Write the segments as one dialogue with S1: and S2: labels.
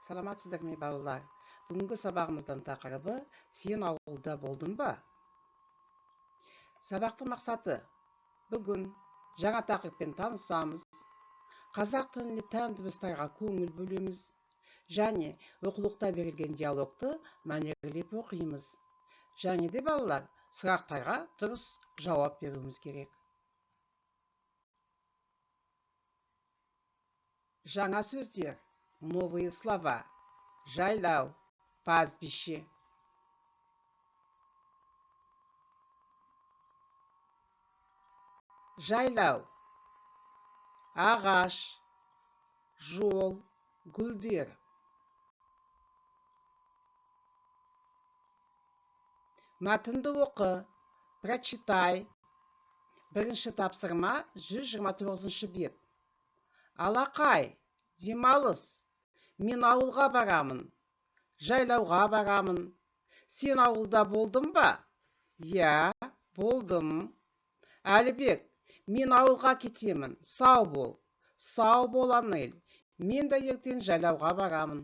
S1: Саламатсыздар ме балалар? Бүгінгі сабағымыздың тақырыбы «Сен ауылда болдың ба?» Сабақтың мақсаты: бүгін жаңа тақырыппен танысамыз, қазақ тілінде тән дыбыстарға көңіл бөлеміз, және оқулықта берілген диалогты мәнерлеп оқимыз. Және де балалар, сұрақтарға дұрыс жауап беруіміз керек. Жаңа сөздер: новые слова, жайлау, пастбище. Жайлау: ағаш, жол, гүлдер. Мәтінді оқы, прочитай. Бірінші тапсырма 129 бет. Алақай, демалыс. Мен ауылға барамын. Жайлауға барамын. Сен ауылда болдың ба? Я, болдым. Әлібек, мен ауылға кетемін. Сау бол. Сау бол, Анель. Мен де ертең жайлауға барамын.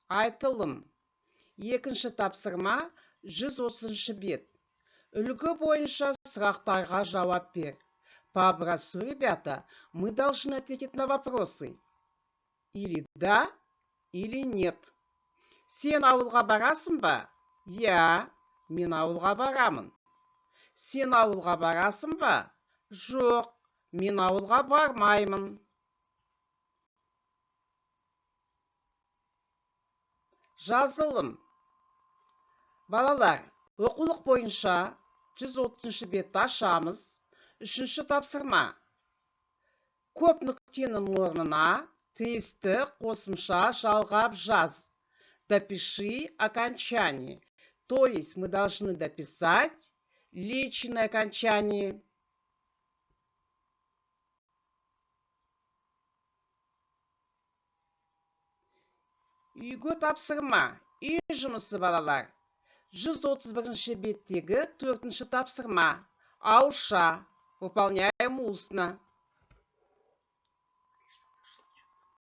S1: Айтылым. Екінші тапсырма 130 бет. Үлгі бойынша сұрақтарға жауап бер. По образцу, ребята, мы должны ответить на вопросы. Или да, или нет. Сен ауылға барасың ба? Я, мен ауылға барамын. Сен ауылға барасың ба? Жоқ, мен ауылға бармаймын. Жазылым. Балалар, оқулық бойынша 130 бетті ашамыз. Үшінші тапсырма. Көп нүктенің орнына тиісті қосымша жалғап жаз. Допиши окончание. То есть мы должны дописать личное окончание. Үйге тапсырма. Үй жұмысы балалар. 131 беттегі 4-ші тапсырма. Ауызша. Выполняем устно.